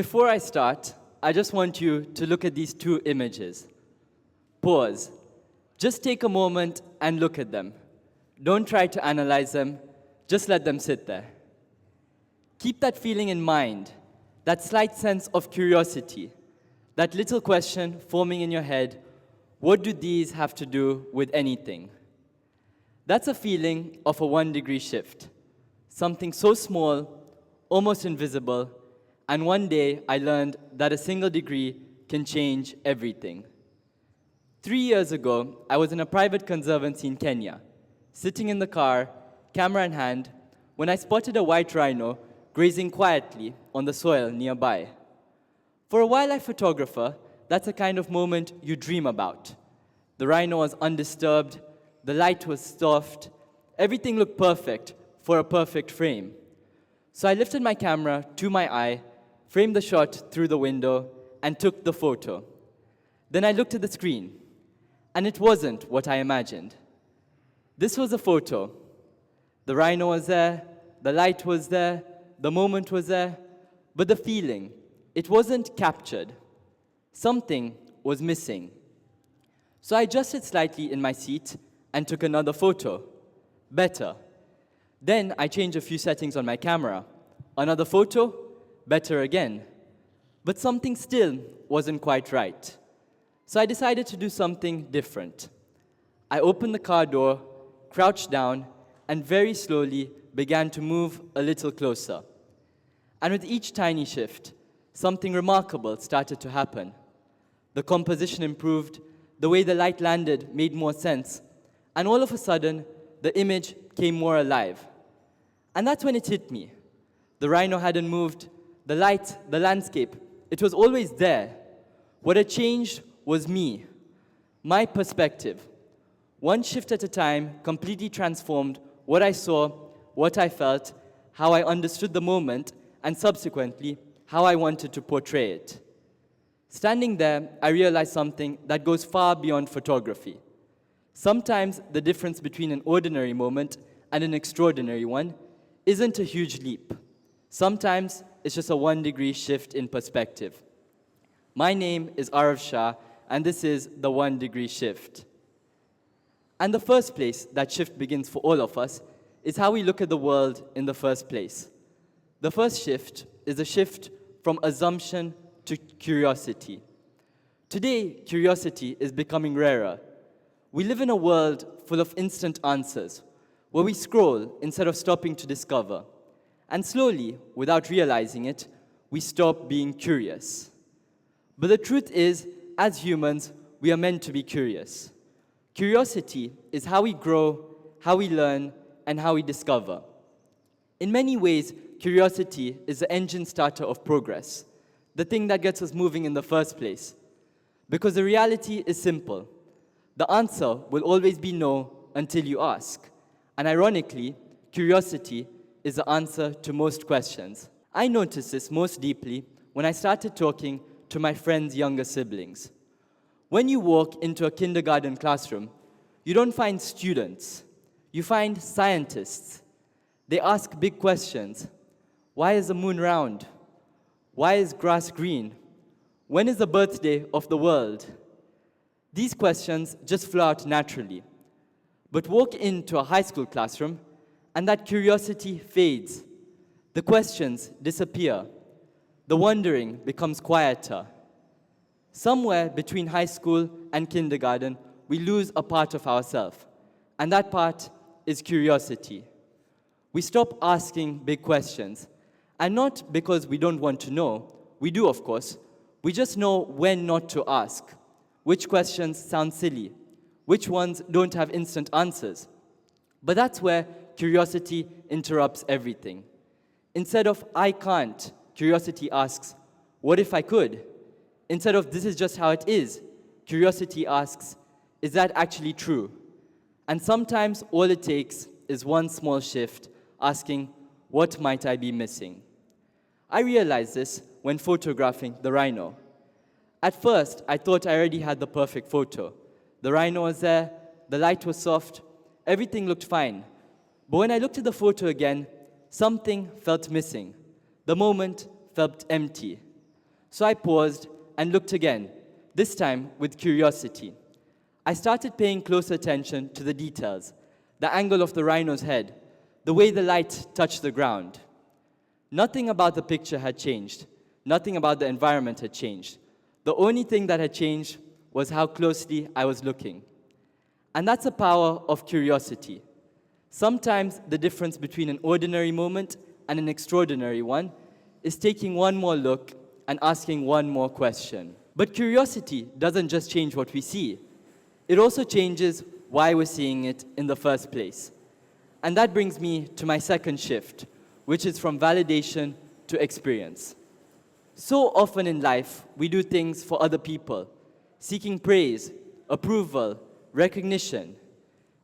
Before I start, I just want you to look at these two images. Pause. Just take a moment and look at them. Don't try to analyze them, just let them sit there. Keep that feeling in mind, that slight sense of curiosity, that little question forming in your head, what do these have to do with anything? That's a feeling of a 1-degree shift, something so small, almost invisible, and one day I learned that a single degree can change everything. 3 years ago, I was in a private conservancy in Kenya, sitting in the car, camera in hand, when I spotted a white rhino grazing quietly on the soil nearby. For a wildlife photographer, that's a kind of moment you dream about. The rhino was undisturbed, the light was soft, everything looked perfect for a perfect frame. So I lifted my camera to my eye, framed the shot through the window, and took the photo. Then I looked at the screen, and it wasn't what I imagined. This was a photo. The rhino was there, the light was there, the moment was there, but the feeling, it wasn't captured. Something was missing. So I adjusted slightly in my seat and took another photo. Better. Then I changed a few settings on my camera. Another photo, better again. But something still wasn't quite right. So I decided to do something different. I opened the car door, crouched down, and very slowly began to move a little closer. And with each tiny shift, something remarkable started to happen. The composition improved, the way the light landed made more sense, and all of a sudden, the image came more alive. And that's when it hit me. The rhino hadn't moved, the light, the landscape, it was always there. What had changed was me, my perspective. One shift at a time completely transformed what I saw, what I felt, how I understood the moment, and subsequently, how I wanted to portray it. Standing there, I realized something that goes far beyond photography. Sometimes the difference between an ordinary moment and an extraordinary one isn't a huge leap. Sometimes it's just a 1-degree shift in perspective. My name is Arav Shah, and this is the 1-degree shift. And the first place that shift begins for all of us is how we look at the world in the first place. The first shift is a shift from assumption to curiosity. Today, curiosity is becoming rarer. We live in a world full of instant answers, where we scroll instead of stopping to discover. And slowly, without realizing it, we stop being curious. But the truth is, as humans, we are meant to be curious. Curiosity is how we grow, how we learn, and how we discover. In many ways, curiosity is the engine starter of progress, the thing that gets us moving in the first place. Because the reality is simple. The answer will always be no until you ask. And ironically, curiosity is the answer to most questions. I noticed this most deeply when I started talking to my friends' younger siblings. When you walk into a kindergarten classroom, you don't find students, you find scientists. They ask big questions. Why is the moon round? Why is grass green? When is the birthday of the world? These questions just flow out naturally. But walk into a high school classroom, and that curiosity fades. The questions disappear. The wondering becomes quieter. Somewhere between high school and kindergarten, we lose a part of ourselves, and that part is curiosity. We stop asking big questions, and not because we don't want to know. We do, of course. We just know when not to ask. Which questions sound silly? Which ones don't have instant answers? But that's where curiosity interrupts everything. Instead of, I can't, curiosity asks, what if I could? Instead of, this is just how it is, curiosity asks, is that actually true? And sometimes all it takes is one small shift, asking, what might I be missing? I realized this when photographing the rhino. At first, I thought I already had the perfect photo. The rhino was there, the light was soft, everything looked fine. But when I looked at the photo again, something felt missing. The moment felt empty. So I paused and looked again, this time with curiosity. I started paying close attention to the details, the angle of the rhino's head, the way the light touched the ground. Nothing about the picture had changed. Nothing about the environment had changed. The only thing that had changed was how closely I was looking. And that's the power of curiosity. Sometimes the difference between an ordinary moment and an extraordinary one is taking one more look and asking one more question. But curiosity doesn't just change what we see. It also changes why we're seeing it in the first place. And that brings me to my second shift, which is from validation to experience. So often in life, we do things for other people, seeking praise, approval, recognition.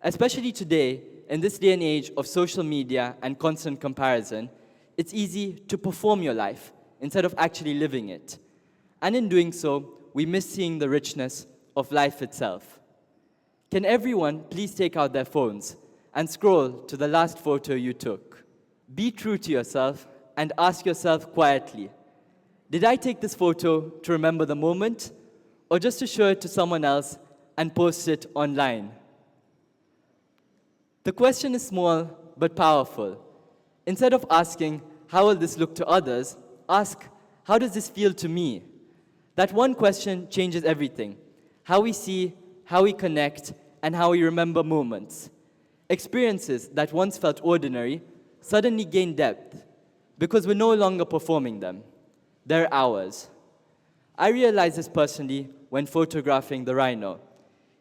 Especially today, in this day and age of social media and constant comparison, it's easy to perform your life instead of actually living it. And in doing so, we miss seeing the richness of life itself. Can everyone please take out their phones and scroll to the last photo you took? Be true to yourself and ask yourself quietly, did I take this photo to remember the moment or just to show it to someone else and post it online? The question is small but powerful. Instead of asking, how will this look to others, ask, how does this feel to me? That one question changes everything. How we see, how we connect, and how we remember moments. Experiences that once felt ordinary suddenly gain depth because we're no longer performing them. They're ours. I realized this personally when photographing the rhino.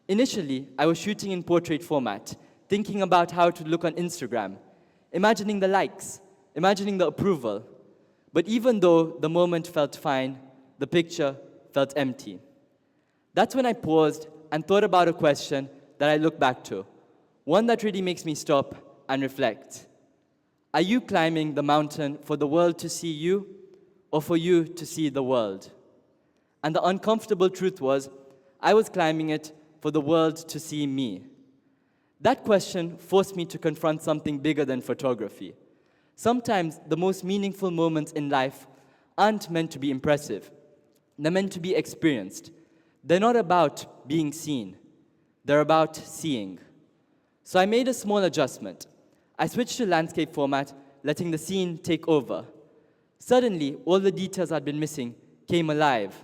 Initially, I was shooting in portrait format, thinking about how it would look on Instagram, imagining the likes, imagining the approval. But even though the moment felt fine, the picture felt empty. That's when I paused and thought about a question that I look back to, one that really makes me stop and reflect. Are you climbing the mountain for the world to see you, or for you to see the world? And the uncomfortable truth was, I was climbing it for the world to see me. That question forced me to confront something bigger than photography. Sometimes the most meaningful moments in life aren't meant to be impressive. They're meant to be experienced. They're not about being seen. They're about seeing. So I made a small adjustment. I switched to landscape format, letting the scene take over. Suddenly, all the details I'd been missing came alive.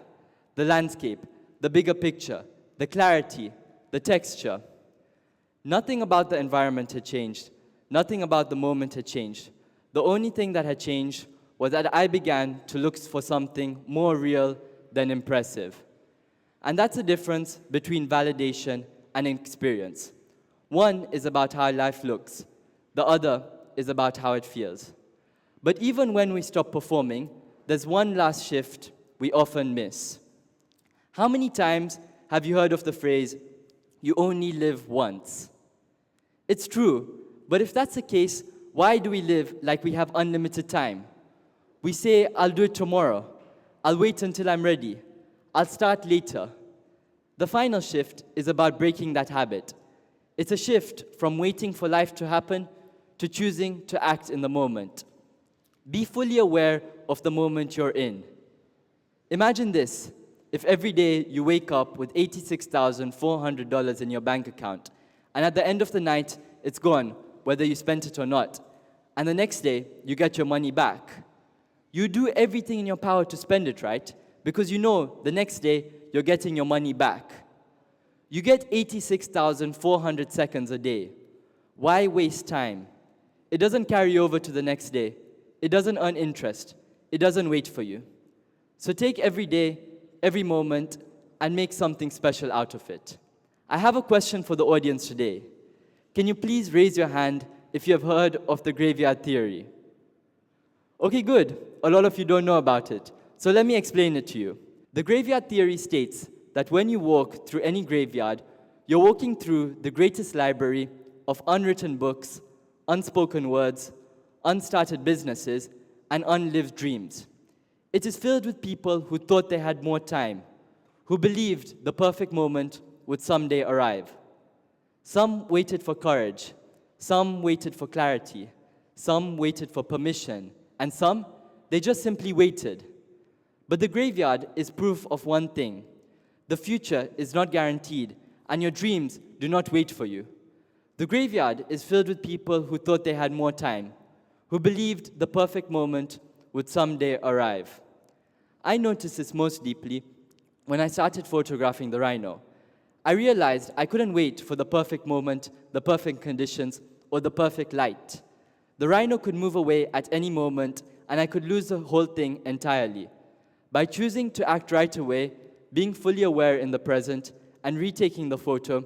The landscape, the bigger picture, the clarity, the texture. Nothing about the environment had changed. Nothing about the moment had changed. The only thing that had changed was that I began to look for something more real than impressive. And that's the difference between validation and experience. One is about how life looks. The other is about how it feels. But even when we stop performing, there's one last shift we often miss. How many times have you heard of the phrase, you only live once? It's true, but if that's the case, why do we live like we have unlimited time? We say, I'll do it tomorrow. I'll wait until I'm ready. I'll start later. The final shift is about breaking that habit. It's a shift from waiting for life to happen to choosing to act in the moment. Be fully aware of the moment you're in. Imagine this. If every day you wake up with $86,400 in your bank account, and at the end of the night, it's gone, whether you spent it or not, and the next day, you get your money back. You do everything in your power to spend it, right? Because you know the next day, you're getting your money back. You get 86,400 seconds a day. Why waste time? It doesn't carry over to the next day. It doesn't earn interest. It doesn't wait for you. So take every day, every moment, and make something special out of it. I have a question for the audience today. Can you please raise your hand if you have heard of the graveyard theory? Okay, good. A lot of you don't know about it. So let me explain it to you. The graveyard theory states that when you walk through any graveyard, you're walking through the greatest library of unwritten books, unspoken words, unstarted businesses, and unlived dreams. It is filled with people who thought they had more time, who believed the perfect moment would someday arrive. Some waited for courage, some waited for clarity, some waited for permission, and some, they just simply waited. But the graveyard is proof of one thing. The future is not guaranteed, and your dreams do not wait for you. The graveyard is filled with people who thought they had more time, who believed the perfect moment would someday arrive. I noticed this most deeply when I started photographing the rhino. I realized I couldn't wait for the perfect moment, the perfect conditions, or the perfect light. The rhino could move away at any moment, and I could lose the whole thing entirely. By choosing to act right away, being fully aware in the present, and retaking the photo,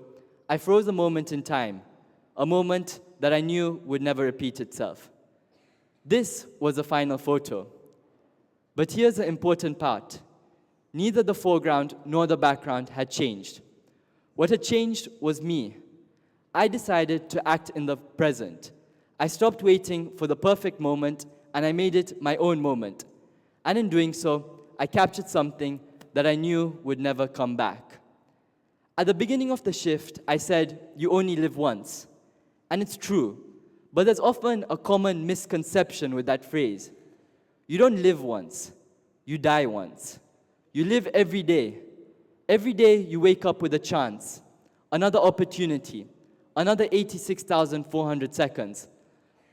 I froze a moment in time, a moment that I knew would never repeat itself. This was the final photo. But here's the important part. Neither the foreground nor the background had changed. What had changed was me. I decided to act in the present. I stopped waiting for the perfect moment, and I made it my own moment. And in doing so, I captured something that I knew would never come back. At the beginning of the shift, I said, "You only live once." And it's true, but there's often a common misconception with that phrase. You don't live once, you die once. You live every day. Every day you wake up with a chance, another opportunity, another 86,400 seconds.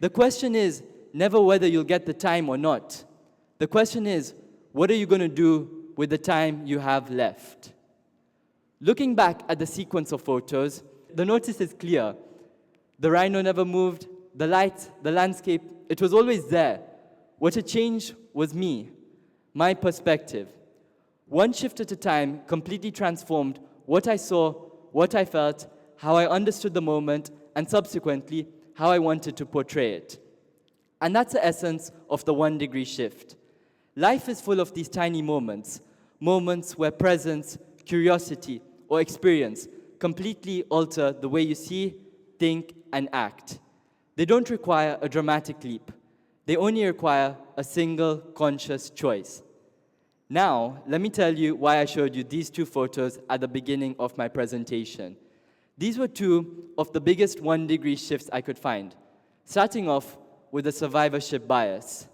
The question is never whether you'll get the time or not. The question is, what are you going to do with the time you have left? Looking back at the sequence of photos, the notice is clear. The rhino never moved, the light, the landscape, it was always there. What had changed was me, my perspective. One shift at a time completely transformed what I saw, what I felt, how I understood the moment, and subsequently, how I wanted to portray it. And that's the essence of the 1 degree shift. Life is full of these tiny moments, moments where presence, curiosity, or experience completely alter the way you see, think, and act. They don't require a dramatic leap. They only require a single conscious choice. Now, let me tell you why I showed you these two photos at the beginning of my presentation. These were two of the biggest 1 degree shifts I could find, starting off with the survivorship bias.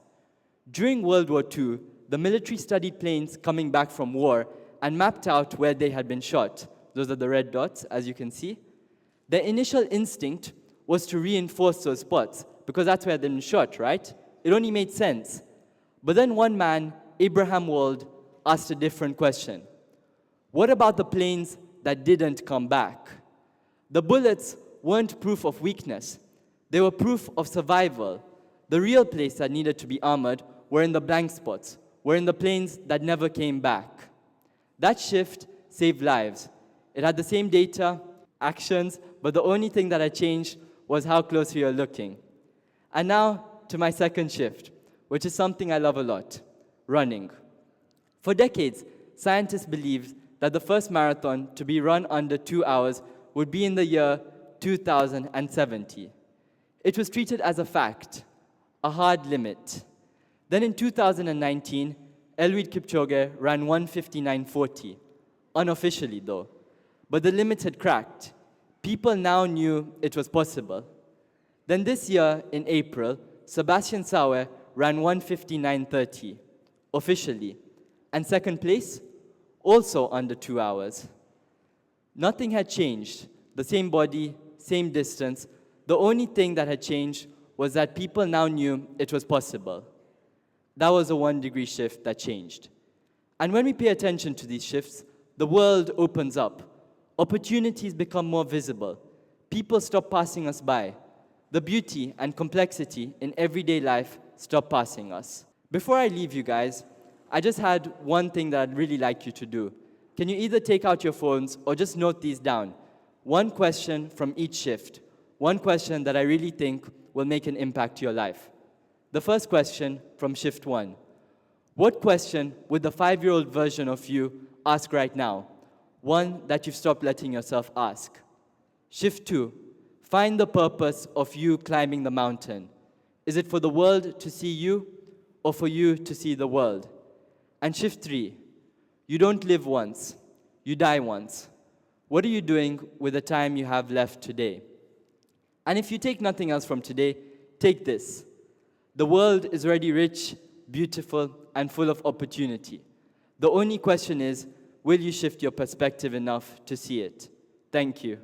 During World War II, the military studied planes coming back from war and mapped out where they had been shot. Those are the red dots, as you can see. Their initial instinct was to reinforce those spots, because that's where they'd been shot, right? It only made sense. But then one man, Abraham Wald, asked a different question. What about the planes that didn't come back? The bullets weren't proof of weakness. They were proof of survival. The real place that needed to be armored were in the blank spots, were in the planes that never came back. That shift saved lives. It had the same data, actions, but the only thing that had changed was how close we were looking. And now to my second shift, which is something I love a lot, running. For decades, scientists believed that the first marathon to be run under 2 hours would be in the year 2070. It was treated as a fact, a hard limit. Then in 2019, Eliud Kipchoge ran 1:59:40, unofficially though. But the limit had cracked. People now knew it was possible. Then this year, in April, Sebastian Sauer ran 1:59:30, officially. And second place, also under 2 hours. Nothing had changed. The same body, same distance. The only thing that had changed was that people now knew it was possible. That was a 1 degree shift that changed. And when we pay attention to these shifts, the world opens up. Opportunities become more visible. People stop passing us by. The beauty and complexity in everyday life stop passing us. Before I leave you guys, I just had one thing that I'd really like you to do. Can you either take out your phones or just note these down? One question from each shift. One question that I really think will make an impact to your life. The first question from shift 1. What question would the 5-year-old version of you ask right now? One that you've stopped letting yourself ask. Shift 2. Find the purpose of you climbing the mountain. Is it for the world to see you or for you to see the world? And shift 3. You don't live once, you die once. What are you doing with the time you have left today? And if you take nothing else from today, take this. The world is already rich, beautiful, and full of opportunity. The only question is, will you shift your perspective enough to see it? Thank you.